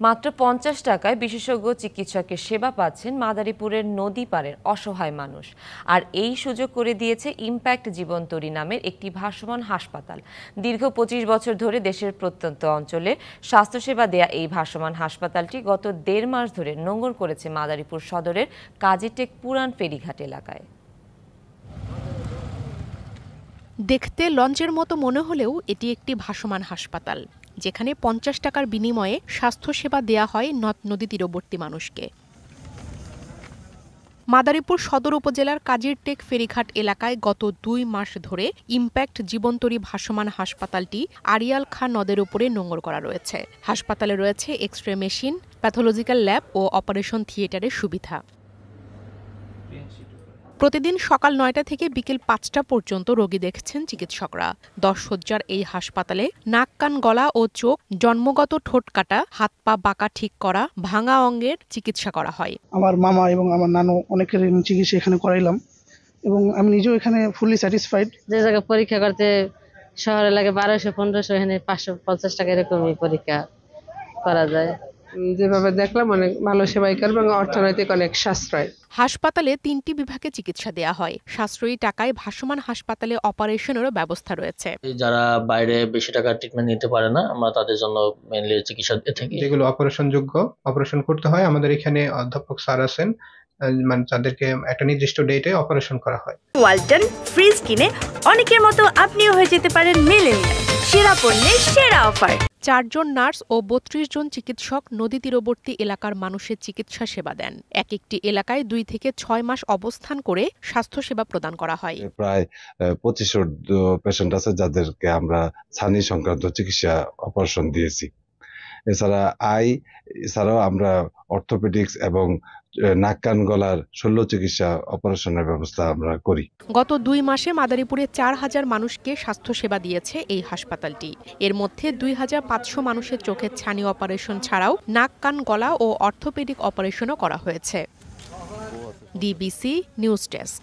মাত্র ৫০ টাকায় বিশেষজ্ঞ চিকিৎসকের সেবা পাচ্ছেন মাদারীপুরের নদী পাড়ের অসহায় মানুষ। আর এই সুযোগ করে দিয়েছে ইম্প্যাক্ট জীবনতরী নামের একটি ভাসমান হাসপাতাল। দীর্ঘ ২৫ বছর ধরে দেশের প্রত্যন্ত অঞ্চলে স্বাস্থ্যসেবা দেয়া এই ভাসমান হাসপাতালটি গত ১.৫ মাস ধরে নোঙর করেছে মাদারীপুর সদরের কাজীটেক পুরান ফেরিঘাট এলাকায়। দেখতে লঞ্চের মতো মনে হলেও এটি একটি ভাসমান হাসপাতাল, যেখানে ৫০ টাকার বিনিময়ে স্বাস্থ্যসেবা দেয়া হয় নদ-নদী তীরবর্তী মানুষকে। মাদারীপুর সদর উপজেলার কাজীরটেক ফেরিঘাট এলাকায় গত ২ মাস ধরে ইম্প্যাক্ট জীবনতরী ভাসমান হাসপাতালটি আড়িয়াল খাঁ নদের উপরে নোঙর করা রয়েছে। হাসপাতালে রয়েছে এক্স-রে মেশিন, প্যাথোলজিক্যাল ল্যাব ও অপারেশন থিয়েটারের সুবিধা। প্রতিদিন সকাল ৯টা থেকে বিকেল ৫টা পর্যন্ত রোগী দেখছেন চিকিৎসকরা। ১০ শয্যার এই হাসপাতালে নাক, কান, গলা ও চোখ, জন্মগত ঠোঁট কাটা, হাত পা বাঁকা ঠিক করা, ভাঙা অঙ্গের চিকিৎসা করা হয়। আমার মামা এবং আমার নানু অনেকের চিকিৎসা এখানে করাইলাম এবং আমি নিজেও এখানে ফুললি স্যাটিসফাইড। যে জায়গায় পরীক্ষা করতে শহরে লাগে ১২০০-১৫০০, এখানে ৫৫০ টাকা এরকমই পরীক্ষা করা যায়। যেভাবে দেখলাম অনেক ভালো সেবাই করবে এবং অর্থনৈতিক অনেক সাশ্রয়। হাসপাতালে ৩টি বিভাগে চিকিৎসা দেয়া হয়। সাশ্রয়ী টাকায় ভাসমান হাসপাতালে অপারেশনেরও ব্যবস্থা রয়েছে। যারা বাইরে বেশি টাকার ট্রিটমেন্ট নিতে পারে না, আমরা তাদের জন্য মেইনলি চিকিৎসা দিয়ে থাকি। যেগুলো অপারেশন যোগ্য অপারেশন করতে হয়, আমাদের এখানে অধ্যাপক স্যার আছেন, মানে তাদেরকে একটা নির্দিষ্ট ডেটে অপারেশন করা হয়। ওয়ালটন ফ্রিজ কিনে অনেকের মতো আপনিও হয়ে যেতে পারেন মিলেনিয়াল। সেরা পণ্যের সেরা অফার। ৪ জন নার্স ও ৩২ জন চিকিৎসক নদী তীরবর্তী এলাকার মানুষের চিকিৎসা সেবা দেন। এক একটি এলাকায় ২ থেকে ৬ মাস অবস্থান করে স্বাস্থ্যসেবা প্রদান করা হয়। প্রায় ২৫০০ পেশেন্ট আছে যাদেরকে আমরা ছানি সংক্রান্ত চিকিৎসা অপারেশন দিয়েছি। এছাড়াও আমরা অর্থোপেডিক্স এবং নাক, কান, গলার শল্য চিকিৎসা অপারেশনের ব্যবস্থা আমরা করি। গত ২ মাসে মাদারীপুরে ৪,০০০ মানুষকে স্বাস্থ্যসেবা দিয়েছে এই হাসপাতালটি। এর মধ্যে ২,৫০০ মানুষের চোখের ছানি অপারেশন ছাড়াও নাক, কান, গলা ও অর্থোপেডিক অপারেশনও করা হয়েছে। DBC news desk.